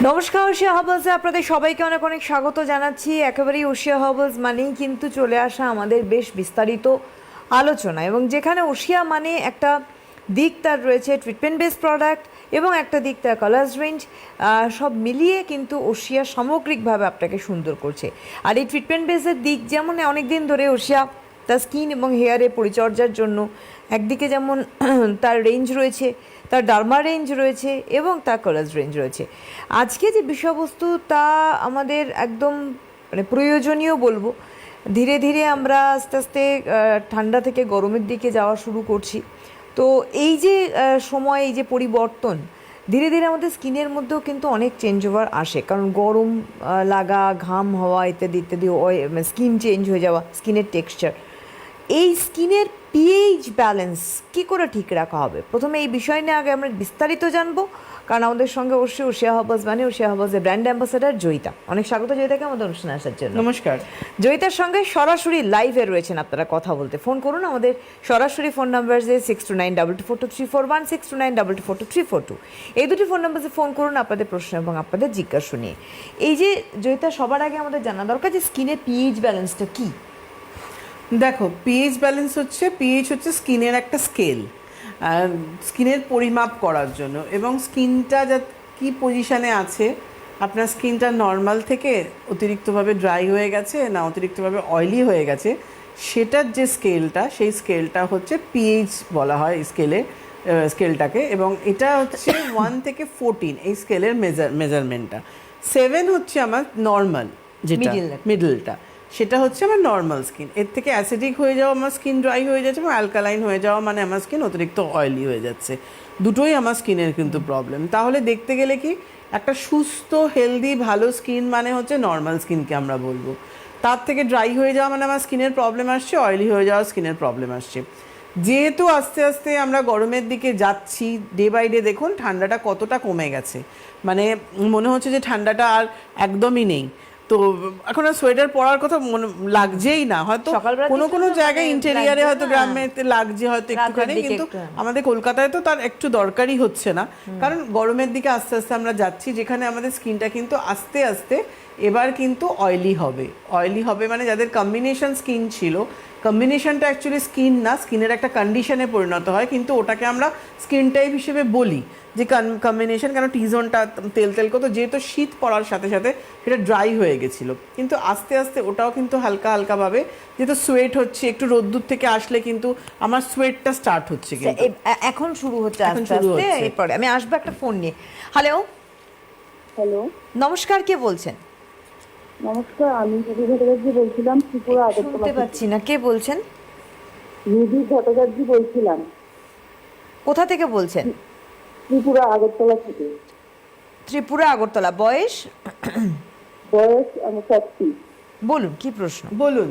নমস্কার, ওশিয়া হার্বালসে আপনাদের সবাইকে অনেক অনেক স্বাগত জানাচ্ছি। একেবারেই ওশিয়া হার্বালস মানেই কিন্তু চলে আসা আমাদের বেশ বিস্তারিত আলোচনা, এবং যেখানে ওশিয়া মানে একটা দিক তার রয়েছে ট্রিটমেন্ট বেস প্রোডাক্ট এবং একটা দিক তার কালার্স রেঞ্জ, সব মিলিয়ে কিন্তু ওশিয়া সামগ্রিকভাবে আপনাকে সুন্দর করছে। আর এই ট্রিটমেন্ট বেসের দিক যেমন অনেক দিন ধরে ওশিয়া তার স্কিন এবং হেয়ারের পরিচর্যার জন্য একদিকে যেমন তার রেঞ্জ রয়েছে, তার ডার্মা রেঞ্জ রয়েছে এবং তার কালার্স রেঞ্জ রয়েছে। আজকে যে বিষয়বস্তু তা আমাদের একদম মানে প্রয়োজনীয় বলবো। ধীরে ধীরে আমরা আস্তে আস্তে ঠান্ডা থেকে গরমের দিকে যাওয়া শুরু করছি। তো এই যে সময়, এই যে পরিবর্তন, ধীরে ধীরে আমাদের স্কিনের মধ্যেও কিন্তু অনেক চেঞ্জ ওভার আসে, কারণ গরম লাগা, ঘাম হওয়া ইত্যাদি ইত্যাদি, স্কিন চেঞ্জ হয়ে যাওয়া, স্কিনের টেক্সচার। এই স্কিনের পিএইচ ব্যালেন্স কী করে ঠিক রাখা হবে, প্রথমে এই বিষয় নিয়ে আগে আমরা বিস্তারিত জানবো। কারণ আমাদের সঙ্গে অবশ্যই ওশিয়া হার্বালস মানে ওশিয়া হার্বালসের ব্র্যান্ড অ্যাম্বাসাডার জয়িতা। অনেক স্বাগত জয়িতাকে আমাদের অনুষ্ঠানে আসার জন্য। নমস্কার। জয়িতার সঙ্গে সরাসরি লাইভে রয়েছেন আপনারা, কথা বলতে ফোন করুন আমাদের সরাসরি ফোন নাম্বার যে 6292242341, 6292242342, এই দুটি ফোন নাম্বারে ফোন করুন আপনাদের প্রশ্ন এবং আপনাদের জিজ্ঞাসা নিয়ে। এই যে জয়িতা, সবার আগে আমাদের জানা দরকার যে স্কিনের পিএইচ ব্যালেন্সটা কী। দেখো, পিএইচ ব্যালেন্স হচ্ছে, পিএইচ হচ্ছে স্কিনের একটা স্কেল, স্কিনের পরিমাপ করার জন্য, এবং স্কিনটা যা কী পজিশানে আছে, আপনার স্কিনটা নর্মাল থেকে অতিরিক্তভাবে ড্রাই হয়ে গেছে না অতিরিক্তভাবে অয়েলি হয়ে গেছে, সেটার যে স্কেলটা, সেই স্কেলটা হচ্ছে পিএইচ বলা হয় স্কেলটাকে। এবং এটা হচ্ছে 1 থেকে 14 এই স্কেলের মেজারমেন্টটা। 7 হচ্ছে আমার নর্মাল, যেটা মিডলটা, সেটা হচ্ছে আমার নর্মাল স্কিন। এর থেকে অ্যাসিডিক হয়ে যাওয়া আমার স্কিন ড্রাই হয়ে যাচ্ছে, এবং অ্যালকালাইন হয়ে যাওয়া মানে আমার স্কিন অতিরিক্ত অয়েলি হয়ে যাচ্ছে। দুটোই আমার স্কিনের কিন্তু প্রবলেম। তাহলে দেখতে গেলে কি, একটা সুস্থ হেলদি ভালো স্কিন মানে হচ্ছে নর্মাল স্কিনকে আমরা বলবো। তার থেকে ড্রাই হয়ে যাওয়া মানে আমার স্কিনের প্রবলেম আসছে, অয়েলি হয়ে যাওয়া স্কিনের প্রবলেম আসছে। যেহেতু আস্তে আস্তে আমরা গরমের দিকে যাচ্ছি, ডে বাই ডে দেখুন ঠান্ডাটা কতটা কমে গেছে, মানে মনে হচ্ছে যে ঠান্ডাটা আর একদমই নেই। তো এখন আর সোয়েটার পরার কথা মনে লাগছেই না, হয়তো কোনো কোনো জায়গায় ইন্টেরিয়ারে হয়তো গ্রামে লাগছে হয়তো একটুখানি, কিন্তু আমাদের কলকাতায় তো তার একটু দরকারই হচ্ছে না। কারণ গরমের দিকে আস্তে আস্তে আমরা যাচ্ছি, যেখানে আমাদের স্কিনটা কিন্তু আস্তে আস্তে এবার কিন্তু অয়েলি হবে মানে যাদের কম্বিনেশন স্কিন ছিল, কম্বিনেশনটা অ্যাকচুয়ালি স্কিন না, স্কিনের একটা কন্ডিশনে পরিণত হয়, কিন্তু ওটাকে আমরা স্কিন টাইপ হিসেবে বলি যে কম্বিনেশন। কেন টিজনটা তেল তেল করতো, যেহেতু শীত পড়ার সাথে সাথে সেটা ড্রাই হয়ে গেছিলো, কিন্তু আস্তে আস্তে ওটাও কিন্তু হালকা হালকাভাবে, যেহেতু সোয়েট হচ্ছে, একটু রোদ্দুর থেকে আসলে কিন্তু আমার সোয়েটটা স্টার্ট হচ্ছে, কিন্তু এখন শুরু হচ্ছে আস্তে আস্তে। এরপরে আমি আসবো একটা ফোন নিয়ে। হ্যালো হ্যালো, নমস্কার, কে বলছেন? নমস্কার, আমি রুবি ভট্টাচার্য বলছিলাম, ত্রিপুরা আগরতলা শুনতে থেকে। পাচ্ছি না, কে বলছেন? রুবি ভট্টাচার্য বলছিলাম, কোথা থেকে বলছেন? ত্রিপুরা আগরতলা থেকে। ত্রিপুরা আগরতলা। বয়স? বয়স 40। বলুন, কি প্রশ্ন বলুন।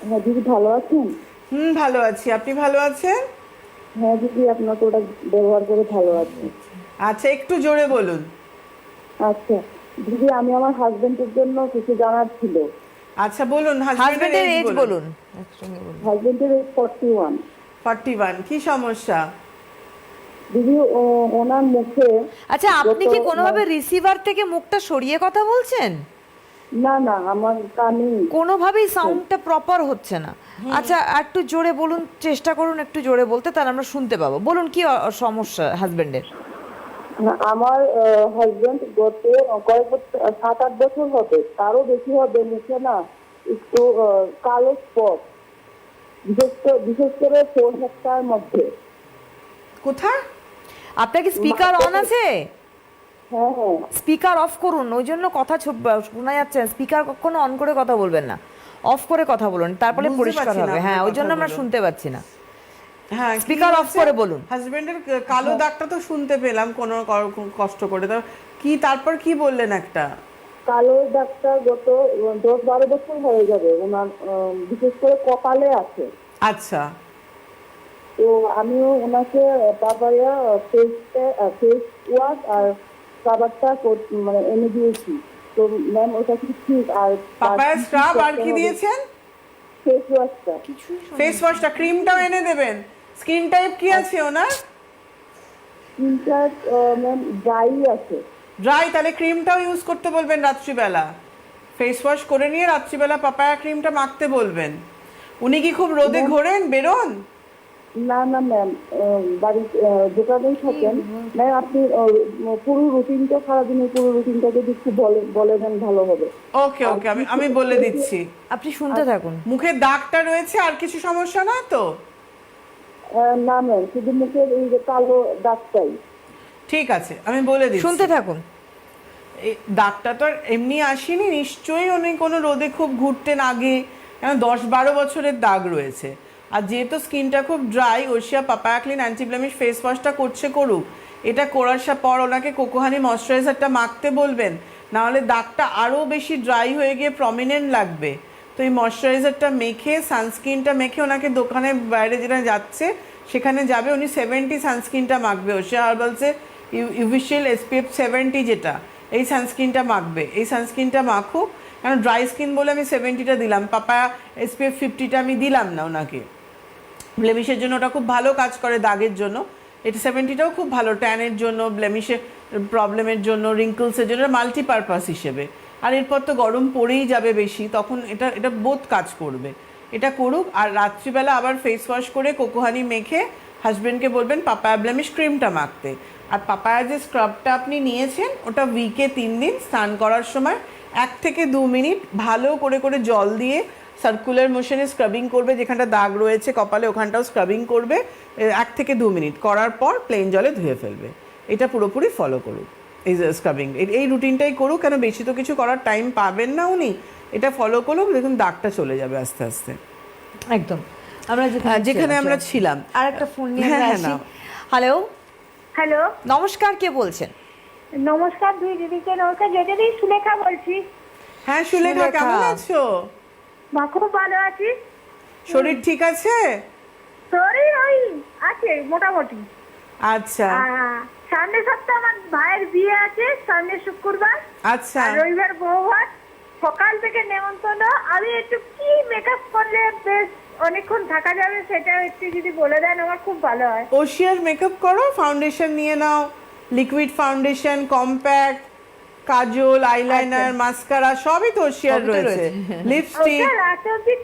হ্যাঁ দিদি, ভালো আছেন? ভালো আছি, আপনি ভালো আছেন? হ্যাঁ দিদি, আপনার প্রোডাক্ট ব্যবহার করে ভালো আছি। আচ্ছা, একটু জোরে বলুন। আচ্ছা দিদি, আমি আমার হাজবেন্ডের জন্য কিছু জানার ছিল। আচ্ছা বলুন, হাজবেন্ডের এজ বলুন। হাজবেন্ডের এজ 41। 41, কি সমস্যা? দিদি, ওনার মুখে। আচ্ছা, আপনি কি কোনোভাবে রিসিভার থেকে মুখটা সরিয়ে কথা বলছেন? না না, আমার কানে কোনোভাবেই সাউন্ডটা প্রপার হচ্ছে না। আচ্ছা, একটু জোরে বলুন, চেষ্টা করুন একটু জোরে বলতে, তাহলে আমরা শুনতে পাবো। বলুন, কি সমস্যা হাজবেন্ডের? আমার হাজবেন্ড গত কয়েক বছর, 7-8 বছর হবে, তারও বেশি হবে, মুখে না একটু কালো স্পট, বিশেষ করে ফোর হেক্টার মধ্যে। কোথায়? আপনার কি স্পিকার অন আছে? হ্যাঁ হ্যাঁ। স্পিকার অফ করুন, ওই জন্য কথা শোনা যাচ্ছে। স্পিকার কখনো অন করে কথা বলবেন না, অফ করে কথা বলুন, তারপরে পরিষ্কার হবে। হ্যাঁ, ওই জন্য আমরা শুনতে পাচ্ছি না। হ্যাঁ, স্পিকার অফ করে বলুন। হাজবেন্ডের কালো দাগটা তো শুনতে পেলাম কোনো কষ্ট করে, তো কি তারপর কি বললেন? একটা কালো দাগটা গত 10-12 বছর হয়ে যাবে ওনার, বিশেষ করে কপালে আছে। আচ্ছা। তো আমিও ওনাকে পাপায়া ফেস ওয়াশ আর খাবারটা মানে এনে দিয়েছি। তো ম্যাম, ওটা কি ঠিক? আর পাপায়া স্ক্রাব আর কি দিয়েছেন? ফেস ওয়াশটা। ফেস ওয়াশটা, ক্রিমটাও এনে দেবেন। স্কিন টাইপ কি আছে ওনার? স্কিনটা ম্যাম ড্রাই আছে। ড্রাই তাহলে ক্রিমটাও ইউজ করতে বলবেন রাত্রিবেলা, ফেস ওয়াশ করে নিয়ে রাত্রিবেলা পাপায়া ক্রিমটা মাখতে বলবেন। উনি কি খুব রোদে ঘোরেন, বেরোন? না না ম্যাম, বাড়ির দোকানেই থাকেন ম্যাম। আপনি পুরো রুটিনটা, সারাদিনের পুরো রুটিনটা যদি একটু বলে দেন ভালো হবে। ওকে ওকে, আমি বলে দিচ্ছি। আপনি শুনতে থাকুন। মুখের দাগটা রয়েছে, আর কিছু সমস্যা নয় তো? না ম্যাম, শুধু মুখের এই যে কালো দাগটাই। ঠিক আছে, আমি বলে দিচ্ছি। শুনতে থাকুন। এই দাগটা তো আর এমনি আসেনি, নিশ্চয়ই উনি কোনো রোদে খুব ঘুরতেন আগে, কেন 10-12 বছরের দাগ রয়েছে। আর যেহেতু স্কিনটা খুব dry, Oshea papaya clean anti blemish face ওয়াশটা করুক। এটা করার পর ওনাকে কোকোহানি ময়শ্চারাইজারটা মাখতে বলবেন, নাহলে দাগটা আরও বেশি ড্রাই হয়ে গিয়ে প্রমিনেন্ট লাগবে। তো এই ময়শ্চারাইজারটা মেখে, সানস্ক্রিনটা মেখে ওনাকে দোকানের বাইরে যেটা যাচ্ছে সেখানে যাবে, উনি 70 সানস্ক্রিনটা মাখবে। ওশিয়া হার্বালসের ইউভিশিয়াল SPF 70 যেটা, এই সানস্ক্রিনটা মাখবে। এই সানস্ক্রিনটা মাখুক, কারণ ড্রাই স্কিন বলে আমি 70টা দিলাম, পাপায়া SPF 50টা আমি দিলাম না ওনাকে। ব্লেমিশের জন্য ওটা খুব ভালো কাজ করে, দাগের জন্য। এটা 70টাও খুব ভালো ট্যানের জন্য, ব্লেমিশের প্রবলেমের জন্য, রিঙ্কলসের জন্য, মাল্টিপারপাস হিসেবে। আর এরপর তো গরম পড়েই যাবে বেশি, তখন এটা বোধ কাজ করবে। এটা করুক, আর রাত্রিবেলা আবার ফেস ওয়াশ করে কোকোহানি মেখে হাজব্যান্ডকে বলবেন পাপায়া ব্লেমিশ ক্রিমটা মাখতে। আর পাপায়া যে স্ক্রাবটা আপনি নিয়েছেন, ওটা উইকে 3 দিন স্নান করার সময় 1 থেকে 2 মিনিট ভালো করে জল দিয়ে সার্কুলার মোশনে স্ক্রাবিং করবে, যেখানটা দাগ রয়েছে কপালে ওখানটাও স্ক্রাবিং করবে 1 থেকে 2 মিনিট, করার পর প্লেন জলে ধুয়ে ফেলবে। এটা পুরোপুরি ফলো করুক, এই স্ক্রাবিং, এই রুটিনটাই করুক, কেন বেশি তো কিছু করার টাইম পাবেন না উনি। এটা ফলো করুক, দেখুন দাগটা চলে যাবে আস্তে আস্তে। একদম। আমরা যেখানে আমরা ছিলাম। আর একটা ফোন নিয়ে হ্যাঁ, আসি। নাও। হ্যালো, হ্যালো, নমস্কার, কে বলছেন? নমস্কার দুই দিদিকে নমস্কার। যেদিদি সুলেখা বলছি। হ্যাঁ সুলেখা, সুলেখা। কেমন আছো? মা খুব ভালো আছি। শরীর ঠিক আছে? শরীর ওই আছে মোটামুটি। আচ্ছা সামনের সপ্তাহে আমার ভাইয়ের বিয়ে আছে, সামনে শুক্রবার। আচ্ছা। আর রবিবার বৌভাত। সকাল থেকে নেমন্তন্ন। আমি একটু কি মেকআপ করলে বেশ অনেকক্ষণ থাকা যাবে, সেটা একটু যদি বলে দেন আমার খুব ভালো হয়। ওশিয়ার মেকআপ করো, ফাউন্ডেশন নিয়ে নাও, লিকুইড ফাউন্ডেশন, কম্প্যাক্ট, কাজল, আইলাইনার, মাস্কারা সবই তো ওশিয়ার সবই তো রয়েছে, রয়েছে। লিপস্টিক। ওটা রাতে অব্দি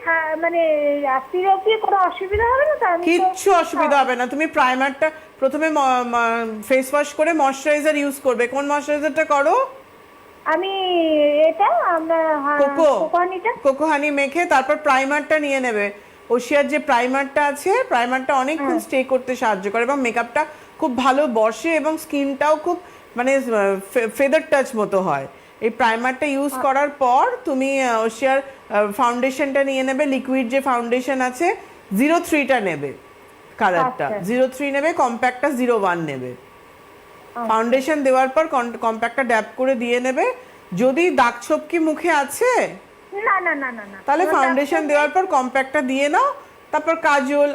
মানে রাত্রির অব্দি কোনো অসুবিধা হবে না তো? আমি তো- কিচ্ছু অসুবিধা হবে না। তুমি প্রাইমারটা প্রথমে ফেস ওয়াশ করে ময়শ্চারাইজার ইউজ করবে। কোন ময়শ্চারাইজারটা করো? আমি এটা আমরা কোকোহানিটা। কোকোহানি মেখে তারপর প্রাইমারটা নিয়ে নেবে। ওশিয়ার যে প্রাইমারটা আছে, প্রাইমারটা অনেকক্ষণ স্টে করতে সাহায্য করে এবং মেকআপটা খুব ভালো বসে এবং স্কিনটাও খুব মানে ফেদার টাচ মতো হয়। এই প্রাইমারটা ইউজ করার পর তুমি ওশিয়ার ফাউন্ডেশনটা নিয়ে নেবে, লিকুইড যে ফাউন্ডেশন আছে 03টা নেবে, কালারটা 03 নেবে, কম্প্যাক্টটা 01 নেবে। ফাউন্ডেশন দেওয়ার পর কম্প্যাক্টটা ড্যাব করে দিয়ে নেবে। যদি দাগ ছোপ কি মুখে আছে না না না না না, তাহলে ফাউন্ডেশন দেওয়ার পর কম্প্যাক্টটা দিয়ে নাও, তারপর kajal,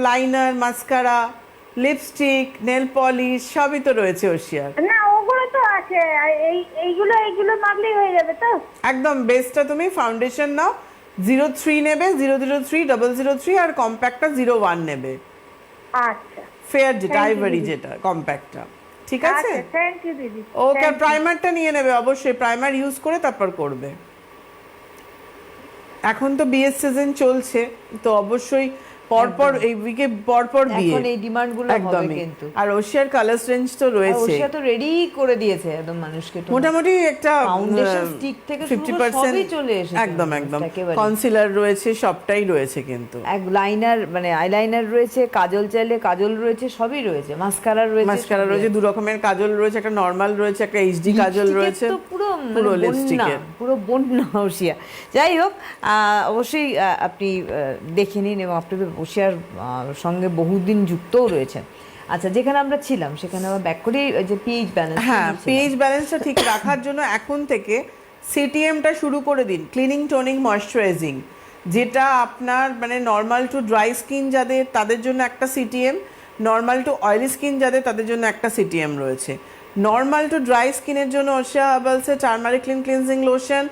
liner, mascara, lipstick, nail polish সবই তো রয়েছে ওশিয়ার। না ওগুলো তো আছে। আর এইগুলো মাগলেই হয়ে যাবে তো? একদম বেস্টটা তুমি ফাউন্ডেশন নাও, 03 নেবে, 003, 003 আর কম্প্যাক্টটা 01 নেবে। আচ্ছা ফেয়ার যেটা, Thank you, আইভরি দিদি। যেটা, কম্প্যাক্টটা। ঠিক আছে, আচ্ছা, থ্যাংক ইউ দিদি। ওকে। প্রাইমারটা নিয়ে নেবে অবশ্যই, প্রাইমার ইউজ করে তারপর করবে। এখন তো বিয়ের সিজন চলছে, তো অবশ্যই পরপর এই উইকে পরপর বিয়ে, এখন এই ডিমান্ডগুলো হবে একদমই। কিন্তু। আর ওশিয়ার কালার রেঞ্জ তো রয়েছে, ওশিয়া তো রেডি করে দিয়েছে একদম মানুষকে। তো মোটামুটি একটা ফাউন্ডেশন স্টিক থেকে শুরু করে 50% সবই চলে এসেছে একদম একদম। একেবারে। কনসিলার রয়েছে, সবটাই রয়েছে কিন্তু। এক লাইনার মানে আইলাইনার রয়েছে, কাজল চাইলে কাজল রয়েছে, সবই রয়েছে, মাস্কারা রয়েছে, মাস্কারা রয়েছে, দু রকমের কাজল রয়েছে, একটা নরমাল রয়েছে, একটা এইচডি কাজল লিপস্টিকের রয়েছে, তো পুরো পুরো বন্যা, লিপস্টিকের। পুরো বন্যা ওশিয়া। যাই হোক, অবশ্যই আপনি দেখে নিন এবং আপনি ওশিয়ার সঙ্গে বহুদিন যুক্তও রয়েছেন। আচ্ছা, যেখানে আমরা ছিলাম সেখানে আবার ব্যাক করি, যে পিএইচ ব্যালেন্স। হ্যাঁ, পিএইচ ব্যালেন্সটা ঠিক রাখার জন্য এখন থেকে সিটিএমটা শুরু করে দিন, ক্লিনিং টোনিং ময়শ্চারাইজিং, যেটা আপনার মানে নর্মাল টু ড্রাই স্কিন যাদের তাদের জন্য একটা CTM, normal to oily skin যাদের তাদের জন্য একটা সিটিএম রয়েছে। নর্মাল টু ড্রাই স্কিনের জন্য ওশিয়া হার্বালসের টার্মারিক ক্লিনজিং লোশন,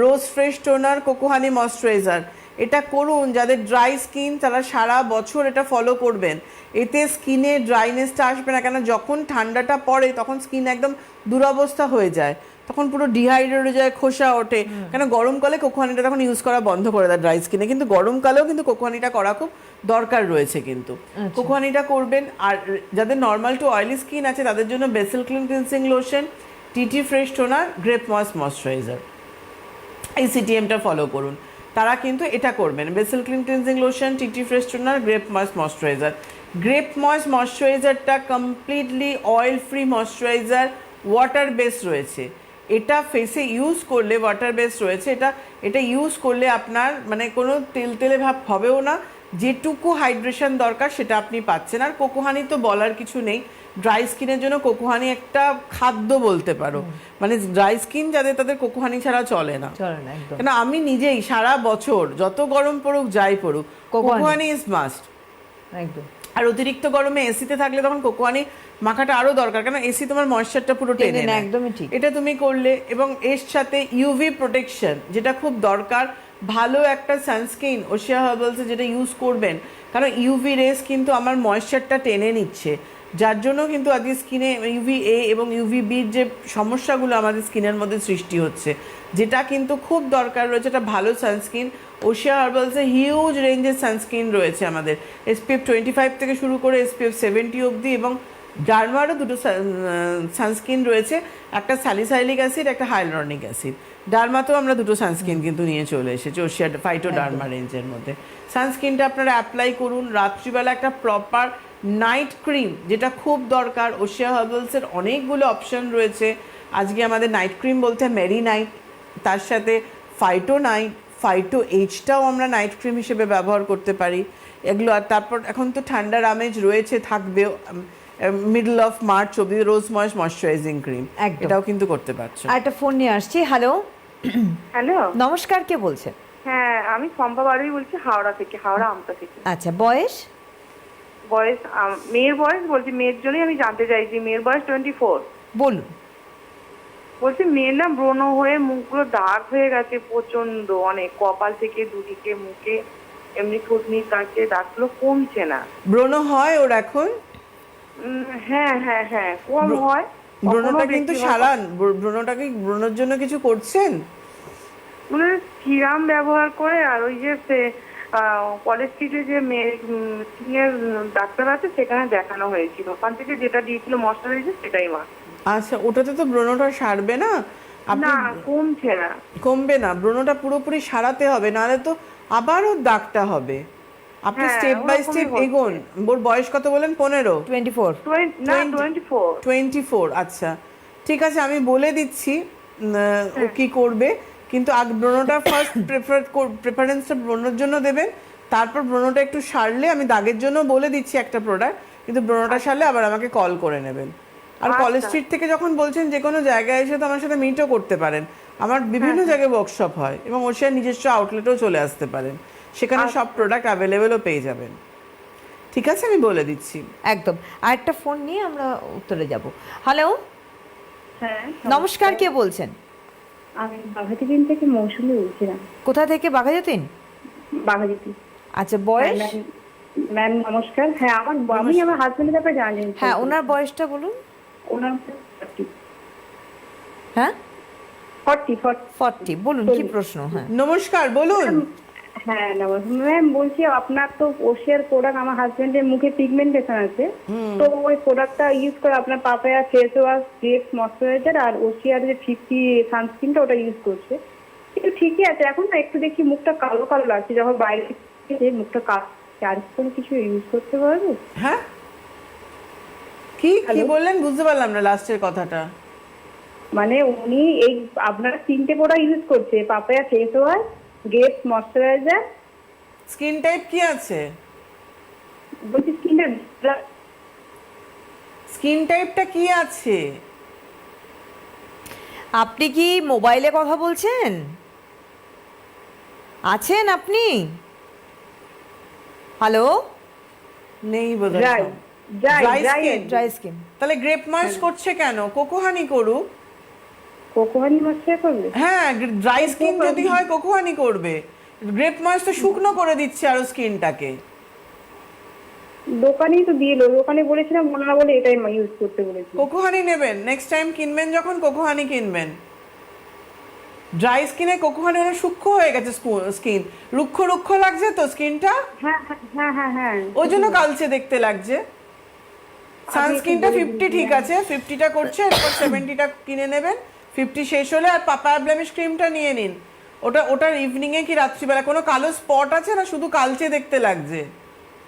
রোজ ফ্রেশ টোনার, কোকোহানি ময়শ্চারাইজার, এটা করুন। যাদের ড্রাই স্কিন তারা সারা বছর এটা ফলো করবেন, এতে স্কিনে ড্রাইনেসটা আসবে না। কেন যখন ঠান্ডাটা পড়ে তখন স্কিন একদম দুরবস্থা হয়ে যায়, তখন পুরো ডিহাইড্রেট হয়ে যায়, খোসা ওঠে। কেন গরমকালে কোকোহানিটা তখন ইউজ করা বন্ধ করে দেয় ড্রাই স্কিনে, কিন্তু গরমকালেও কিন্তু কোকোহানিটা করা খুব দরকার রয়েছে কিন্তু। কোকোহানিটা করবেন। আর যাদের নর্মাল টু অয়েলি স্কিন আছে তাদের জন্য basil cleansing lotion, TT fresh toner, grape moisturiser, এই সিটিএমটা ফলো করুন। তারা কিন্তু এটা করবেন, basil cleansing lotion, TT fresh toner, grape moisturiser. Grape ময়েশ্চারাইজারটা completely oil free moisturiser, water base রয়েছে। এটা ফেসে ইউজ করলে ওয়াটার বেস রয়েছে, এটা ইউজ করলে আপনার মানে কোনো তেলতেলে ভাব হবেও না, যেটুকু হাইড্রেশন দরকার সেটা আপনি পাচ্ছেন। আর কোকোহানি তো বলার কিছু নেই, ড্রাই স্কিনের জন্য কোকোহানি একটা খাদ্য বলতে পারো। মানে ড্রাই স্কিন যাদের তাদের কোকোহানি ছাড়া চলে না। একদম। কেন আমি নিজেই সারা বছর যত গরম পড়ুক যাই পড়ুক, কোকোহানি ইজ মাস্ট। একদম। আর অতিরিক্ত গরমে এসিতে থাকলে তখন কোকোহানি মাখাটা আরো দরকার, কারণ এসি তোমার ময়েশ্চারটা পুরো টেনে নেয়। একদমই ঠিক। এটা তুমি করলে, এবং এর সাথে ইউভি প্রোটেকশন যেটা খুব দরকার, ভালো একটা সানস্ক্রিন ওশিয়া হার্বালসে যেটা ইউজ করবেন, কারণ ইউভি রেস কিন্তু আমার ময়েশ্চারটা টেনে নিচ্ছে, যার জন্য কিন্তু আজকে স্কিনে ইউভি এ এবং ইউভি বির যে সমস্যাগুলো আমাদের স্কিনের মধ্যে সৃষ্টি হচ্ছে, যেটা কিন্তু খুব দরকার রয়েছে একটা ভালো সানস্ক্রিন। ওশিয়া হার্বালসে হিউজ রেঞ্জের সানস্ক্রিন রয়েছে আমাদের, SPF 25 থেকে শুরু করে SPF 70 অবধি, এবং ডার্মারও দুটো সানস্ক্রিন রয়েছে, একটা স্যালিসাইলিক অ্যাসিড, একটা হাইলুরনিক অ্যাসিড। ডার্মাতেও আমরা দুটো সানস্ক্রিন কিন্তু নিয়ে চলে এসেছি ওশিয়া ফাইটো ডার্মা রেঞ্জের মধ্যে। সানস্ক্রিনটা আপনারা অ্যাপ্লাই করুন। রাত্রিবেলা একটা প্রপার নাইট ক্রিম যেটা খুব দরকার, ওশিয়া হার্বালসের অনেকগুলো অপশন রয়েছে। আজকে আমাদের নাইট ক্রিম বলতে মেরি নাইট, তার সাথে ফাইটো নাইট, ফাইটো এইচটাও আমরা নাইট ক্রিম হিসেবে ব্যবহার করতে পারি এগুলো। আর তারপর এখন তো ঠান্ডার আমেজ রয়েছে, থাকবেও মিডল অফ মার্চ অব্দি রোজ ময়েশ্চারাইজিং ক্রিম, এটাও কিন্তু করতে পারছো। আর একটা ফোন নিয়ে আসছি। হ্যালো, হ্যালো, নমস্কার, কে বলছেন? হ্যাঁ আমি শম্পা বাড়ি বলছি, হাওড়া থেকে, হাওড়া আমতা থেকে। আচ্ছা, বয়স? বয়স মেয়ের বয়স বলছি, মেয়ের জন্যই আমি জানতে চাইছি। মেয়ের বয়স 24। বলুন। বলছি মেয়ের না ব্রণ হয়ে মুখগুলো দাগ হয়ে গেছে প্রচন্ড, অনেক, কপাল থেকে দুদিকে মুখে এমনি থুতনি কাছে দাগগুলো কমছে না। ব্রণ হয় ওর এখন? হ্যাঁ হ্যাঁ হ্যাঁ, কম হয়। ব্রণটা কিন্তু সারান, ব্রণটাকে ব্রণের জন্য কিছু করছেন? মানে সিরাম ব্যবহার করে, আর ওই যে কলেজ স্ট্রিটে যে স্কিনের ডাক্তার আছে সেখানে দেখানো হয়েছিল, ওখান থেকে যেটা দিয়েছিল ময়শ্চারাইজার সেটাই মা। আচ্ছা, ওটাতে তো ব্রণটা সারবে না? না, কমছে না। কমবে না, ব্রণটা পুরোপুরি সারাতে হবে, নাহলে তো আবারও দাগটা হবে। আপনি স্টেপ বাই স্টেপ এগোন। ওর বয়স কত বলেন? 15? 24। না, 24। 24, আচ্ছা ঠিক আছে, আমি বলে দিচ্ছি ও কি করবে। কিন্তু আগে ব্রণটা ফার্স্ট প্রেফারেন্সটা ব্রণের জন্য দেবেন, তারপর ব্রণটা একটু সারলে আমি দাগের জন্য বলে দিচ্ছি একটা প্রোডাক্ট, কিন্তু ব্রণটা সারলে আবার আমাকে কল করে নেবেন। আর কলেজ স্ট্রিট থেকে যখন বলছেন যে কোনো জায়গায় এসে তো আমার সাথে মিটও করতে পারেন, আমার বিভিন্ন জায়গায় ওয়ার্কশপ হয়, এবং ওশিয়ার নিজস্ব আউটলেটেও চলে আসতে পারেন, সেখানে সব প্রোডাক্ট অ্যাভেলেবেলও পেয়ে যাবেন। ঠিক আছে, আমি বলে দিচ্ছি। একদম। আর একটা ফোন নিয়ে আমরা উত্তরে যাব। হ্যালো, হ্যাঁ নমস্কার, কে বলছেন? আমি বাঘাযতীন থেকে মৌসুমী বলছিলাম। কোথা থেকে? বাঘাযতীন। বাঘাযতীন। আচ্ছা, বয়স? ম্যাম নমস্কার। হ্যাঁ, আমি আমার হাজবেন্ডের ব্যাপারে জানেন। হ্যাঁ, ওনার বয়সটা বলুন। ওনার 40। হ্যাঁ, 40। বলুন, কি প্রশ্ন? হ্যাঁ নমস্কার, বলুন। হ্যাঁ নমস্কার ম্যাম, বলছি আপনার তো ওশিয়ার প্রোডাক্ট, আমার হাজবেন্ডের মুখে পিগমেন্টেশন আছে, তো ওই প্রোডাক্টটা ইউজ করে আপনার papaya face wash, grapes moisturiser আর ওশিয়ার যে 50 সানস্ক্রিনটা ওটা ইউজ করছে, কিন্তু ঠিকই আছে। এখন না একটু দেখি মুখটা কালো কালো লাগছে, যখন বাইরে থেকে মুখটা কালো, আর কিছু ইউজ করতে পারবো? হ্যাঁ, কি কি বললেন বুঝতে পারলাম না লাস্টের কথাটা। মানে উনি এই আপনারা 3টে প্রোডাক্ট ইউজ করছে, papaya face wash, grapes moisturiser. Skin type কি আছে? বলছি স্কিন টাইপটা কি আছে? আপনি কি মোবাইলে কথা বলছেন? আছেন আপনি? হ্যালো, নেই বোধহয়। Dry skin. তাহলে গ্রেপ ময়েস করছে কেন? কোকোহানি করুক। কোকোহানি ময়শ্চারাইজার করবে? হ্যাঁ, ড্রাই স্কিন যদি হয় কোকোহানি করবে, গ্রেপ ময়েস তো শুকনো করে দিচ্ছে আরো স্কিনটাকে। দোকানেই তো দিয়ে এলো, দোকানে বলেছিলাম ওনারা বলে এটাই ইউজ করতে বলেছি। কোকো হানি নেবেন, নেক্সট টাইম কিনবেন যখন কোকো হানি কিনবেন। ড্রাই স্কিনে কোকো হানি অনেক সূক্ষ্ম হয়ে গেছে স্কিন, রুক্ষ রুক্ষ লাগছে তো স্কিনটা, হ্যাঁ হ্যাঁ হ্যাঁ হ্যাঁ ওই জন্য কালচে দেখতে লাগছে। সানস্ক্রিনটা 50 ঠিক আছে, 50টা করছে, এরপর 70টা কিনে নেবেন। 50 শেষ হলে আর পাপায়া ব্লেমিশ ক্রিমটা নিয়ে নিন। ওটার ইভিনিং এ কি রাত্রিবেলা কোনো কালো স্পট আছে না শুধু কালচে দেখতে লাগছে?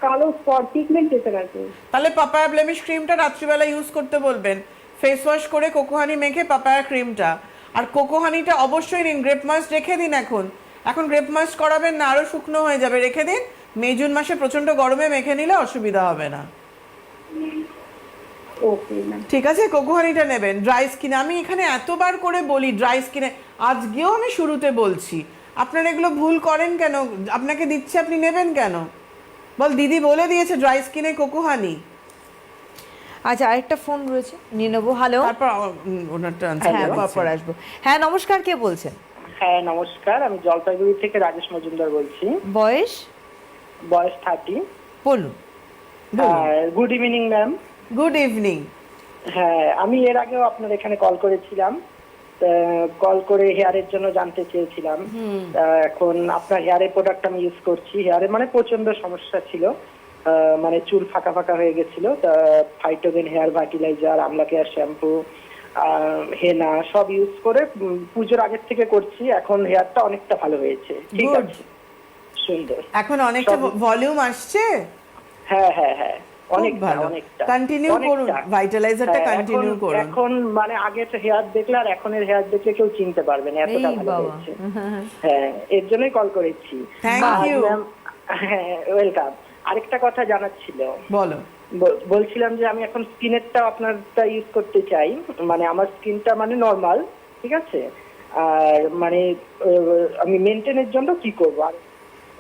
কালো স্পট পিগমেন্ট এসে গেছে। তাহলে পাপায়া ব্লেমিশ ক্রিমটা রাত্রিবেলা ইউজ করতে বলবেন, ফেস ওয়াশ করে কোকো হানি মেখে পাপায়া ক্রিমটা। আর কোকো হানিটা অবশ্যই নিন, গ্রেপ ময়েস্ট রেখে দিন। এখন গ্রেপ ময়েস্ট করাবেন না, আরো শুকনো হয়ে যাবে, রেখে দিন। মে জুন মাসে প্রচন্ড গরমে মেখে নিলে অসুবিধা হবে না। Okay ma'am. ঠিক আছে, কোকো হানিটা নেবেন ড্রাই স্কিনে। আমি এখানে এতবার করে বলি ড্রাই স্কিনে, আজকেও আমি শুরুতে বলছি। আপনারা এগুলো ভুল করেন কেন? আপনাকে দিচ্ছে, আপনি নেবেন কেন? বল দিদি বলে দিয়েছে ড্রাই স্কিনে কোকো হানি। আচ্ছা, আরেকটা ফোন রয়েছে, নিয়ে নেবো। হ্যালো, তারপর ওনারটা হ্যাঁ পরপর আসবো। হ্যাঁ নমস্কার, কে বলছেন? হ্যাঁ নমস্কার, আমি জলপাইগুড়ি থেকে রাজেশ মজুমদার বলছি। বয়স? বয়স 30। বলুন। Good evening ma'am. Good evening. হ্যাঁ, আমি এর আগেও আপনার এখানে কল করেছিলাম, কল করে হেয়ারের জন্য জানতে চেয়েছিলাম। এখন আপনার হেয়ারের প্রোডাক্ট আমি ইউজ করছি। হেয়ারে মানে প্রচন্ড সমস্যা ছিল, মানে চুল ফাঁকা ফাঁকা হয়ে গেছিল। ফাইটোজেন হেয়ার ফার্টিলাইজার, আমলা কেয়ার শ্যাম্পু, হেনা সব ইউজ করে পুজোর আগের থেকে করছি। এখন হেয়ারটা অনেকটা ভালো হয়েছে, ঠিক Good. আছে, সুন্দর। এখন অনেকটা ভলিউম আসছে। হ্যাঁ হ্যাঁ হ্যাঁ, খুব অনেকটা ভালো, অনেকটা কন্টিনিউ করুন, ভাইটালাইজারটা হ্যাঁ, কন্টিনিউ এখন- করুন। এখন মানে আগের হেয়ার দেখলে আর এখনের হেয়ার দেখলে কেউ চিনতে পারবে না, এতটা এই ভালো বাবা। হয়েছে। হ্যাঁ, এর জন্যই কল করেছি। Thank R you. ma'am, হ্যাঁ ওয়েলকাম। আরেকটা কথা জানার ছিল, বলো। বলছিলাম যে আমি এখন স্কিনেরটা আপনারটা ইউজ করতে চাই। মানে আমার স্কিনটা মানে নরমাল, ঠিক আছে, আর মানে আমি মেনটেনের জন্য কি করবো? আর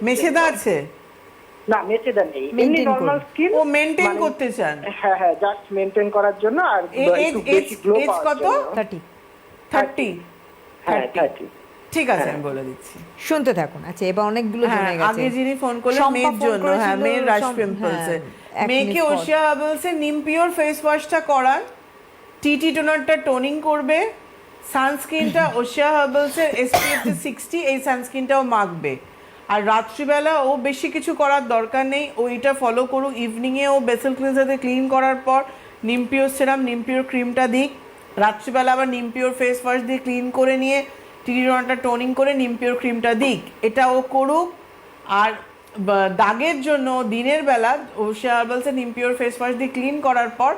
মেছেদা আছে? না, মেচেদা নেই, এমনি Maintain নরমাল করুন। স্কিন। ও মেনটেন করতে চান? হ্যাঁ হ্যাঁ, জাস্ট মেনটেন করার জন্য আর একটু বেশি গ্লো এজ পাওয়ার কত? জন্য। 30। 30। হ্যাঁ 30। ঠিক আছে, আমি বলে দিচ্ছি। শুনতে থাকুন। আচ্ছা, এবার অনেকগুলো হ্যাঁ, জমে গেছে। আগে যিনি ফোন করলেন শম্পা মেয়ের ফোন জন্য, হ্যাঁ করেছিল, মেয়ের রাশ হ্যাঁ, পিম্পলস এ acne মেয়েকে spot। ওশিয়া হার্বালস এর নিম পিওর ফেস ওয়াশটা করান, টিটি টোনারটা টোনিং করবে, সানস্ক্রিনটা ওশিয়া হার্বালস এর SPF 60 এই সানস্ক্রিনটাও মাখবে। আর রাত্রিবেলা ও বেশি কিছু করার দরকার নেই, ওইটা ফলো করুক। ইভিনিং এ ও বেসেল ক্লিনজার ক্লিন করার পর নিম পিওর সিরাম, নিম পিওর ক্রিমটা দিক। রাত্রিবেলা আবার নিম পিওর ফেস ওয়াশ দিয়ে ক্লিন করে নিয়ে টিটি টোনারটা টোনিং করে নিম পিওর ক্রিমটা দিক, এটা ও করুক। আর দাগের জন্য দিনের বেলা ওশিয়া হার্বালসের নিম পিওর ফেস ওয়াশ দিয়ে ক্লিন করার পর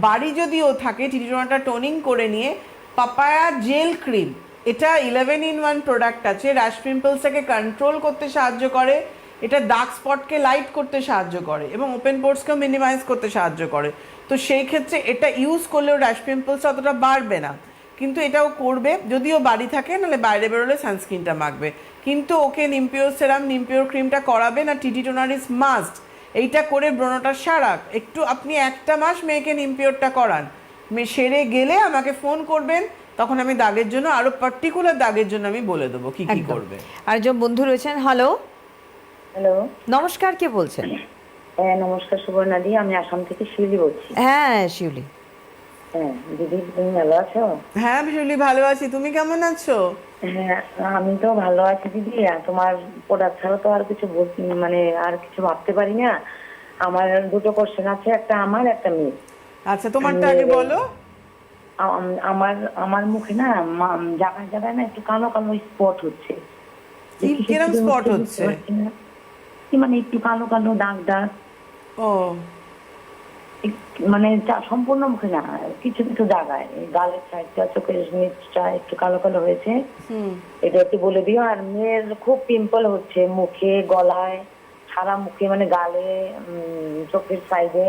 বাড়ি যদি ও থাকে টিটি টোনারটা টোনিং করে নিয়ে পাপায়া জেল ক্রিম, এটা 11-in-1 প্রোডাক্ট আছে, র্যাশ পিম্পলসটাকে কন্ট্রোল করতে সাহায্য করে, এটা ডার্ক স্পটকে লাইট করতে সাহায্য করে এবং ওপেন পোর্সকেও মিনিমাইজ করতে সাহায্য করে। তো সেই ক্ষেত্রে এটা ইউজ করলেও র্যাশ পিম্পলসটা অতটা বাড়বে না, কিন্তু এটাও করবে যদিও বাড়ি থাকে, নাহলে বাইরে বেরোলে সানস্ক্রিনটা মাখবে। কিন্তু ওকে নিম পিওর সেরাম, নিম পিওর ক্রিমটা করাবে না, টিটি টোনার ইজ মাস্ট। এইটা করে ব্রণটা সারাক। একটু আপনি একটা মাস মেয়েকে নিম পিওরটা করান, মেয়ে সেরে গেলে আমাকে ফোন করবেন, তখন আমি দাগের জন্য আরো পার্টিকুলার দাগের জন্য আমি বলে দেবো কি কি একদম। করবে। আরেকজন বন্ধু রয়েছেন। হ্যালো, হ্যালো, নমস্কার, কে বলছেন? হ্যাঁ নমস্কার সুবর্ণাদি, আমি আসাম থেকে শিউলি বলছি। হ্যাঁ শিউলি। হ্যাঁ দিদি, তুমি ভালো আছো? হ্যাঁ ভীষণই ভালো আছি, তুমি কেমন আছো? হ্যাঁ আমি তো ভালো আছি দিদি। আর তোমার প্রোডাক্ট ছাড়া তো আর কিছু মানে আর কিছু ভাবতে পারি না। আমার দুটো কোশ্চেন আছে, একটা আমার একটা মেয়ে। আচ্ছা, তোমারটা আগে বলো। আমার মুখে না জায়গায় জায়গায় না একটু কালো কালো স্পট হচ্ছে। কিরম স্পট হচ্ছে? কি মানে একটু কালো কালো দাগ দাগ, ও মানে সম্পূর্ণ মুখে না, কিছু কিছু জায়গায় গালের সাইডটা, চোখের নিচটা একটু কালো কালো হয়েছে, এটা একটু বলে দিও। আর মেয়ের খুব পিম্পল হচ্ছে মুখে, গলায়, সারা মুখে, মানে গালে, চোখের সাইডে,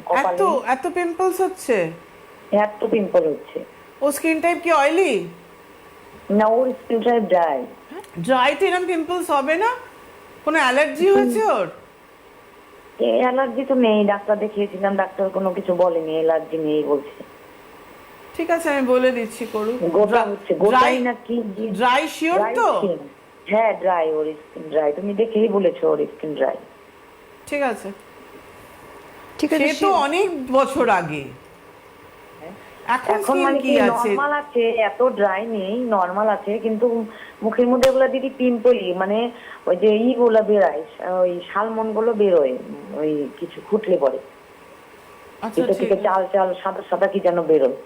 কপালে এত পিম্পলস হচ্ছে? এত পিম্পল হচ্ছে। ও স্কিন টাইপ কি অয়েলি? না, ওর স্কিনটা ড্রাই। ড্রাইতে এরকম পিম্পলস হবে না? কোনো অ্যালার্জি হয়েছে ওর? অ্যালার্জি তো নেই, ডাক্তার দেখিয়েছিলাম, ডাক্তার কোনো কিছু বলেনি, অ্যালার্জি নেই বলছে। ঠিক আছে, আমি বলে দিচ্ছি করুক। গোটা হচ্ছে, গোটাই না কি ড্রাই শিওর তো? হ্যাঁ ড্রাই, ওর স্কিন ড্রাই, তুমি দেখেই বলেছো ওর স্কিন ড্রাই। ঠিক আছে, ঠিক সে আছে তো অনেক বছর আগে। এখন এখন skin মানে কি কি আছে? নরমাল আছে, এত ড্রাই নেই, নরমাল আছে, কিন্তু মুখের মধ্যে ওগুলা দিদি পিম্পলই, মানে ওই যে গুলা বেরোয়, ওই শালমন গুলো বেরোয়, ওই কিছু ফুটলে পরে আচ্ছা এটা ঠিক থেকে আছে। চাল চাল সাদা সাদা কি যেন বেরোয়।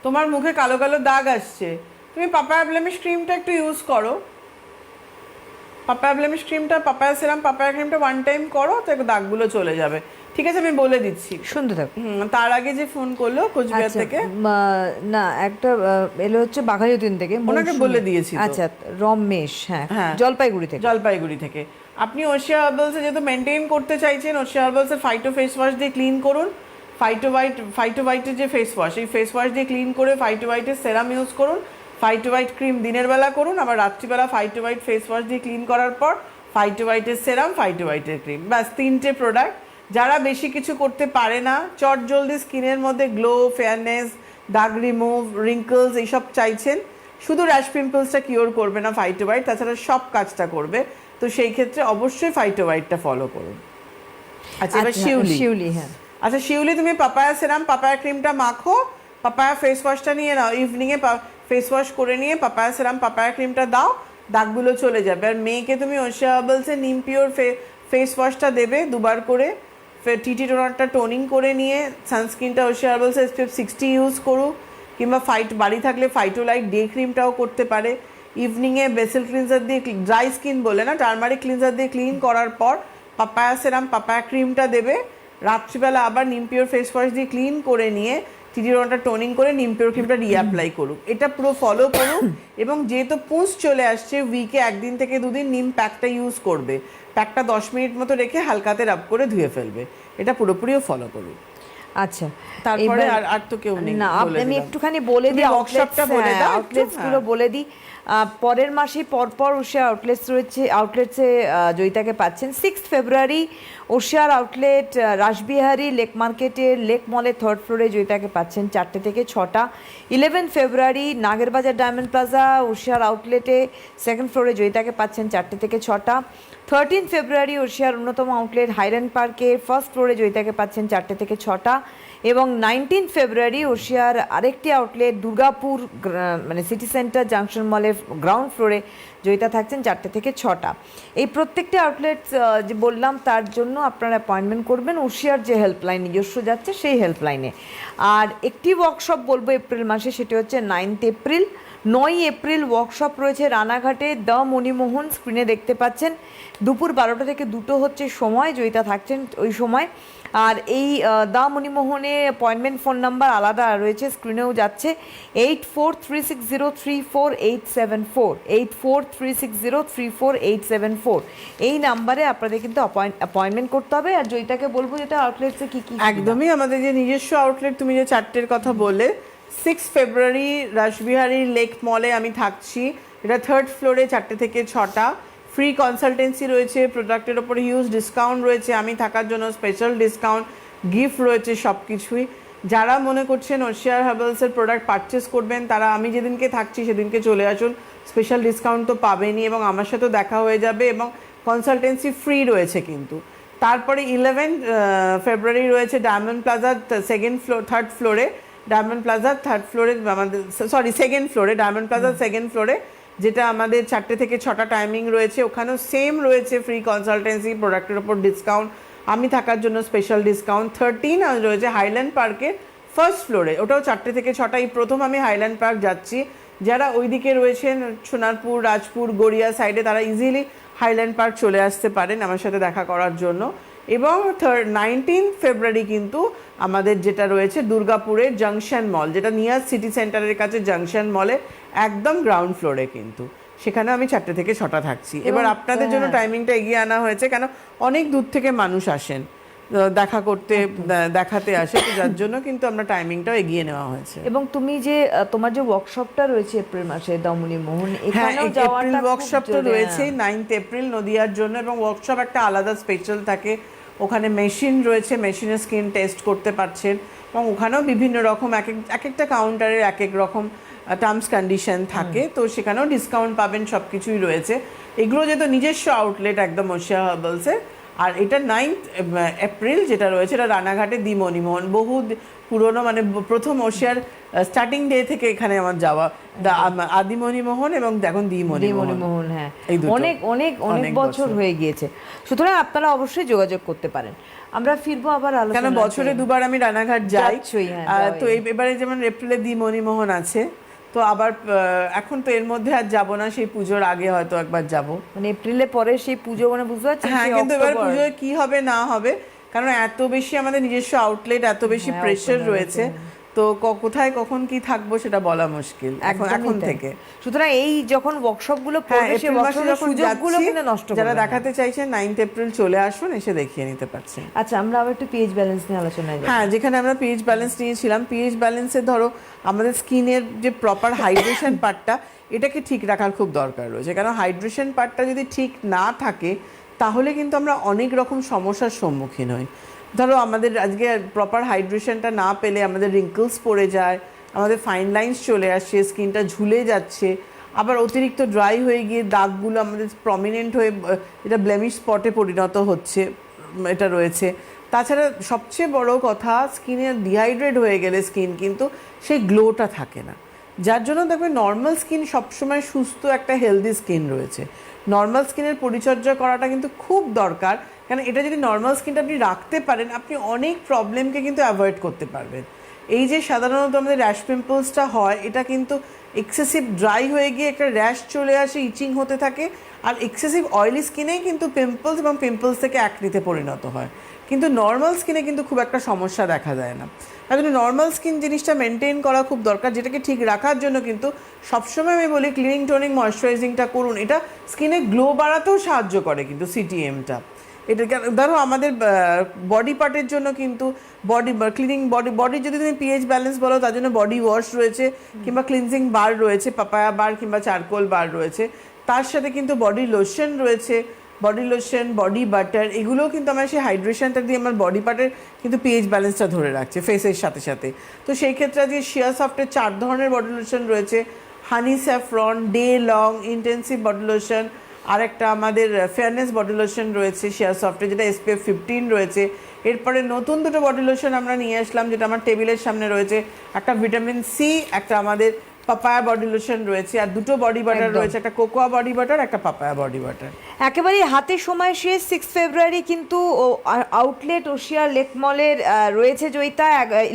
তোমার মুখে কালো কালো দাগ আসছে, তুমি পাপায়া ব্লেমিশ ক্রিমটা একটু ইউজ করো। পাপায়া ব্লেমিশ ক্রিমটা, পাপায়া সিরাম, পাপায়া ক্রিমটা 1 টাইম করো, তো দাগগুলো চলে যাবে। ঠিক আছে, আমি বলে দিচ্ছি। শুনতে থাকো। তার আগে যে ফোন করলো কোচবিহার আচ্ছা, থেকে, না একটা এলো হচ্ছে বাঘাযতীন থেকে, ওনাকে মৌসুমী। বলে দিয়েছি তো। আচ্ছা, রমেশ, হ্যাঁ, হ্যাঁ, জলপাইগুড়ি থেকে। জলপাইগুড়ি থেকে। আপনি ওশিয়া হার্বালসে যেহেতু মেনটেন করতে চাইছেন, ওশিয়া হার্বালসের ফাইটো ফেস ওয়াশ দিয়ে ক্লিন করুন। ফাইটো হোয়াইটের যে ফেস ওয়াশ, এই ফেস ওয়াশ দিয়ে ক্লিন করে ফাইটো হোয়াইটের সেরাম ইউজ করুন। ফাইটো হোয়াইট ক্রিম দিনের বেলা করুন, আবার রাত্রিবেলা ফাইটো হোয়াইট ফেস ওয়াশ দিয়ে ক্লিন করার পর ফাইটো হোয়াইটের সেরাম, ফাইটো হোয়াইটের ক্রিম, ব্যাস 3টে প্রোডাক্ট। যারা বেশি কিছু করতে পারে না, চট জলদি স্কিনের মধ্যে গ্লো, ফেয়ারনেস, দাগ রিমুভ, রিঙ্কলস এইসব চাইছেন, শুধু র্যাশ পিম্পলসটা কিওর করবে না ফাইটো হোয়াইট, তাছাড়া সব কাজটা করবে, তো সেই ক্ষেত্রে অবশ্যই ফাইটো হোয়াইটটা ফলো করুন। আচ্ছা, এবার শিউলি, হ্যাঁ। আচ্ছা শিউলি, তুমি পাপায়া সিরাম, পাপায়া ক্রিমটা মাখো, পাপায়া ফেস ওয়াশটা নিয়ে নাও, ইভিনিংয়ে ফেস ওয়াশ করে নিয়ে পাপায়া সিরাম, পাপায়া ক্রিমটা দাও, দাগগুলো চলে যাবে। আর মেয়েকে তুমি ওশিয়া হার্বালসের নিম পিওর ফেস ওয়াশটা দেবে 2বার করে, টিটি টোনারটা টোনিং করে নিয়ে, সানস্ক্রিনটা ওশিয়া হার্বালসের SPF 60 ইউজ করুক, কিংবা বাড়ি থাকলে ফাইটোলাইট ডে ক্রিমটাও করতে পারে। ইভিনিংয়ে বেসেল ক্লিনজার দিয়ে, ড্রাই স্কিন বলে না, টার্মারিক ক্লিনজার দিয়ে ক্লিন করার পর পাপায়া সিরাম, পাপায়া ক্রিমটা দেবে। রাত্রিবেলা আবার নিম পিওর ফেস ওয়াশ দিয়ে ক্লিন করে নিয়ে টিটি টোনারটা টোনিং করে নিম পিওর ক্রিমটা রিঅ্যাপ্লাই করুক। এটা পুরো ফলো করুক। এবং যেহেতু পুঁজ চলে আসছে, উইকে 1 দিন থেকে 2 দিন নিম প্যাকটা ইউজ করবে। প্যাকটা 10 মিনিট মতো রেখে হালকাতে রাব করে ধুয়ে ফেলবে। এটা পুরোপুরিও ফলো করুন। আচ্ছা, তারপরে এবার- আর তো কেউ নেই, না, বলে আমি দিলাম। একটুখানি বলে তুমি দিই, workshopটা বলে দাও একটু, আউটলেটস গুলো হ্যাঁ। বলে দিই। পরের মাসে পরপর ওশিয়া আউটলেটস রয়েছে, আউটলেটসে জয়িতাকে পাচ্ছেন। 6 ফেব্রুয়ারি ওশিয়ার আউটলেট রাসবিহারী লেক মার্কেটের লেক মলের 3rd ফ্লোরে জয়িতাকে পাচ্ছেন 4টে থেকে 6টা। 11 ফেব্রুয়ারি নাগেরবাজার ডায়মন্ড প্লাজা ওশিয়ার আউটলেটে 2nd ফ্লোরে জয়িতাকে পাচ্ছেন 4টে থেকে 6টা। 13 ফেব্রুয়ারি ওশিয়ার অন্যতম আউটলেট হাইল্যান্ড পার্কে 1st ফ্লোরে জয়িতাকে পাচ্ছেন 4টে থেকে 6টা। এবং 19 ফেব্রুয়ারি ওশিয়ার আরেকটি আউটলেট দুর্গাপুর মানে সিটি সেন্টার জাংশন মলের গ্রাউন্ড ফ্লোরে জয়িতা থাকছেন 4টে থেকে 6টা। এই প্রত্যেকটি আউটলেট যে বললাম, তার জন্য আপনারা অ্যাপয়েন্টমেন্ট করবেন ওশিয়ার যে হেল্পলাইন নিজস্ব যাচ্ছে সেই হেল্পলাইনে। আর একটি ওয়ার্কশপ বলবো এপ্রিল মাসে, সেটি হচ্ছে 9 এপ্রিল। 9 এপ্রিল ওয়ার্কশপ রয়েছে রানাঘাটে দ্য মণিমোহন, স্ক্রিনে দেখতে পাচ্ছেন। দুপুর 12টা থেকে 2টো হচ্ছে সময়, জয়িতা থাকছেন ওই সময়। আর এই দ্য মণিমোহনে অ্যাপয়েন্টমেন্ট ফোন নাম্বার আলাদা রয়েছে, স্ক্রিনেও যাচ্ছে, 8436034874, 8436034874। এই নাম্বারে আপনাদের কিন্তু অ্যাপয়েন্টমেন্ট করতে হবে। আর জয়িতাকে বলবো যেটা আউটলেটসে কি কি একদমই আমাদের যে নিজস্ব আউটলেট, তুমি যে 4টের কথা বললে, 6 ফেব্রুয়ারি রাসবিহারী লেক মলে আমি থাকছি। এটা 3rd ফ্লোরে 4টে থেকে 6টা। ফ্রি কনসালটেন্সি রয়েছে, প্রোডাক্টের ওপর হিউজ ডিসকাউন্ট রয়েছে, আমি থাকার জন্য স্পেশাল ডিসকাউন্ট, গিফট রয়েছে, সব কিছুই। যারা মনে করছেন ওশিয়ার হার্বালসের প্রোডাক্ট পারচেস করবেন, তারা আমি যেদিনকে থাকছি সেদিনকে চলে আসুন, স্পেশাল ডিসকাউন্ট তো পাবেনই, এবং আমার সাথেও দেখা হয়ে যাবে, এবং কনসালটেন্সি ফ্রি রয়েছে কিন্তু। তারপরে 11 ফেব্রুয়ারি রয়েছে ডায়মন্ড প্লাজা 3rd ফ্লোরে, ডায়মন্ড প্লাজা 3rd ফ্লোরে আমাদের, সরি 2nd ফ্লোরে, ডায়মন্ড প্লাজা 2nd ফ্লোরে, যেটা আমাদের 4টে থেকে 6টা টাইমিং রয়েছে। ওখানেও সেম রয়েছে ফ্রি কনসালটেন্সি, প্রোডাক্টের ওপর ডিসকাউন্ট, আমি থাকার জন্য স্পেশাল ডিসকাউন্ট। 13 রয়েছে হাইল্যান্ড পার্কের 1st ফ্লোরে, ওটাও 4টে থেকে 6টা। এই প্রথম আমি হাইল্যান্ড পার্ক যাচ্ছি। যারা ওইদিকে রয়েছেন সোনারপুর, রাজপুর, গড়িয়া সাইডে, তারা ইজিলি হাইল্যান্ড পার্ক চলে আসতে পারেন আমার সাথে দেখা করার জন্য। এবং 19 ফেব্রুয়ারি কিন্তু আমাদের যেটা রয়েছে দুর্গাপুরের জাংশন মল, যেটা নিয়ার সিটি সেন্টারের কাছে জাংশন মলে একদম গ্রাউন্ড ফ্লোরে, কিন্তু সেখানে আমি 4টে থেকে 6টা থাকছি। এবার আপনাদের জন্য টাইমিংটা এগিয়ে আনা হয়েছে, কেন অনেক দূর থেকে মানুষ আসেন দেখা করতে, দেখাতে আসে, তো যার জন্য কিন্তু আমরা টাইমিংটাও এগিয়ে নেওয়া হয়েছে। এবং তুমি যে তোমার যে ওয়ার্কশপটা রয়েছে এপ্রিল মাসে দ্য মণিমোহন, হ্যাঁ, এখানেও এপ্রিল যাওয়াটা ওয়ার্কশপ তো রয়েছে 9 এপ্রিল নদিয়ার জন্য, এবং ওয়ার্কশপ একটা আলাদা স্পেশাল থাকে। ওখানে মেশিন রয়েছে, মেশিনের স্কিন টেস্ট করতে পারছেন, এবং ওখানেও বিভিন্ন রকম এক একটা কাউন্টারের এক এক রকম টার্মস কন্ডিশন থাকে, তো সেখানেও ডিসকাউন্ট পাবেন, সব কিছুই রয়েছে। এগুলো যেহেতু নিজস্ব আউটলেট একদম ওশিয়া হার্বালসের। আর এটা 9th এপ্রিল যেটা রয়েছে, এটা রানাঘাটে দি মণিমোহন, বহু পুরনো, মানে প্রথম ওশিয়ার স্টার্টিং ডে থেকে এখানে আমার যাওয়া, আদি মণিমোহন এবং এখন দি মণিমোহন। মণিমোহন, হ্যাঁ, এই দুটো। অনেক অনেক অনেক বছর হয়ে গিয়েছে। সুতরাং আপনারা অবশ্যই যোগাযোগ করতে পারেন। আমরা ফিরবো আবার কেন আলোচনা, বছরে দুবার আমি রানাঘাট যাই। যাচ্ছই, হ্যাঁ, তো এবারে যেমন এপ্রিলে দি মণিমোহন আছে, তো আবার এখন তো এর মধ্যে আর যাব না, সেই পুজোর আগে হয়তো একবার যাব। মানে এপ্রিলে পরে সেই পুজো, মানে বুঝতে পারছেন? হ্যাঁ, সেই কিন্তু এবার অক্টোবর। পুজোয় কি হবে না হবে, কারণ এত বেশি আমাদের নিজস্ব আউটলেট, এত বেশি হ্যাঁ, প্রেসার ওখানে রয়েছে, তো কোথায় কখন কি থাকবো সেটা বলা মুশকিল এখন একদমই তাই। থেকে। সুতরাং এই যখন ওয়ার্কশপ গুলো হ্যাঁ, পড়বে, সেই এপ্রিল মাসে ওয়ার্কশপের যখন সুযোগগুলো যাচ্ছি, কিন্তু নষ্ট যারা করবেন না। দেখাতে চাইছেন 9th এপ্রিল চলে আসুন, এসে দেখিয়ে নিতে পারছেন। আচ্ছা, আমরা আবার একটু পিএইচ ব্যালেন্স নিয়ে আলোচনায় যাই। হ্যাঁ, যেখানে আমরা পিএইচ ব্যালেন্স নিয়েছিলাম, পিএইচ ব্যালেন্সে ধরো আমাদের স্কিনের যে প্রপার হাইড্রেশন পার্টটা, এটাকে ঠিক রাখার খুব দরকার রয়েছে। কারণ হাইড্রেশন পার্টটা যদি ঠিক না থাকে, তাহলে কিন্তু আমরা অনেক রকম সমস্যার সম্মুখীন হই। ধরো আমাদের আজকে প্রপার হাইড্রেশনটা না পেলে আমাদের রিঙ্কলস পড়ে যায়, আমাদের ফাইন লাইন্স চলে আসছে, স্কিনটা ঝুলে যাচ্ছে, আবার অতিরিক্ত ড্রাই হয়ে গিয়ে দাগগুলো আমাদের প্রমিনেন্ট হয়ে এটা ব্লেমিশ স্পটে পরিণত হচ্ছে, এটা রয়েছে। তাছাড়া সবচেয়ে বড় কথা, স্কিনে ডিহাইড্রেট হয়ে গেলে স্কিন কিন্তু সেই গ্লোটা থাকে না, যার জন্য দেখবে নর্মাল স্কিন সবসময় সুস্থ একটা হেলদি স্কিন রয়েছে। নর্মাল স্কিনের পরিচর্যা করাটা কিন্তু খুব দরকার, কারণ এটা যদি নর্মাল স্কিনটা আপনি রাখতে পারেন, আপনি অনেক প্রবলেমকে কিন্তু অ্যাভয়েড করতে পারবেন। এই যে সাধারণত আমাদের র্যাশ পিম্পলসটা হয়, এটা কিন্তু এক্সেসিভ ড্রাই হয়ে গিয়ে একটা র্যাশ চলে আসে, ইচিং হতে থাকে, আর এক্সেসিভ অয়েলি স্কিনেই কিন্তু পিম্পলস এবং পিম্পলস থেকে অ্যাকনিতে পরিণত হয়। কিন্তু নর্মাল স্কিনে কিন্তু খুব একটা সমস্যা দেখা যায় না। তাই জন্য নর্মাল স্কিন জিনিসটা মেনটেন করা খুব দরকার, যেটাকে ঠিক রাখার জন্য কিন্তু সবসময় আমি বলি ক্লিনিং, টোনিং, ময়শ্চারাইজিংটা করুন। এটা স্কিনে গ্লো বাড়াতেও সাহায্য করে কিন্তু সিটিএমটা। এটা ধরো আমাদের বডি পার্টের জন্য কিন্তু বডি ক্লিনিং, বডি যদি তুমি পিএইচ ব্যালেন্স বলো, তার জন্য বডি ওয়াশ রয়েছে, কিংবা ক্লিনজিং বার রয়েছে, পাপায়া বার কিংবা চারকোল বার রয়েছে। তার সাথে কিন্তু বডি লোশন রয়েছে, বডি লোশন, বডি বাটার, এগুলোও কিন্তু আমার সেই হাইড্রেশনটা দিয়ে আমার বডি পার্টের কিন্তু পিএইচ ব্যালেন্সটা ধরে রাখছে ফেসের সাথে সাথে। তো সেই ক্ষেত্রে আজকে শিয়া সফটের 4 ধরনের বডি লোশন রয়েছে, honey saffron, day long, intensive body lotion, আর একটা আমাদের ফেয়ারনেস বডি লোশন রয়েছে শিয়া সফটে, যেটা SPF 15 রয়েছে। এরপরে নতুন দুটো বডি লোশন আমরা নিয়ে আসলাম, যেটা আমার টেবিলের সামনে রয়েছে, একটা ভিটামিন সি, একটা আমাদের পাপায়া বডি লোশন রয়েছে, আর দুটো বডি বাটার রয়েছে, একটা কোকোয়া বডি বাটার, একটা পাপায়া বডি বাটার। একেবারে হাতে সময় শেষ। 6 ফেব্রুয়ারি কিন্তু আউটলেট ওশিয়া লেক মলের রয়েছে জয়িতা,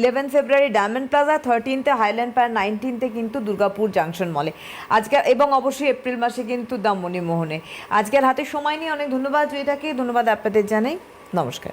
11 ফেব্রুয়ারি ডায়মন্ড প্লাজা, 13তে হাইল্যান্ড পার্ক, 19তে কিন্তু দুর্গাপুর জাংশন মলে আজকে, এবং অবশ্যই এপ্রিল মাসে কিন্তু দ্য মণিমোহনে। আজকের হাতে সময় নিয়ে অনেক ধন্যবাদ জয়িতাকে, ধন্যবাদ আপনাদের জানাই, নমস্কার।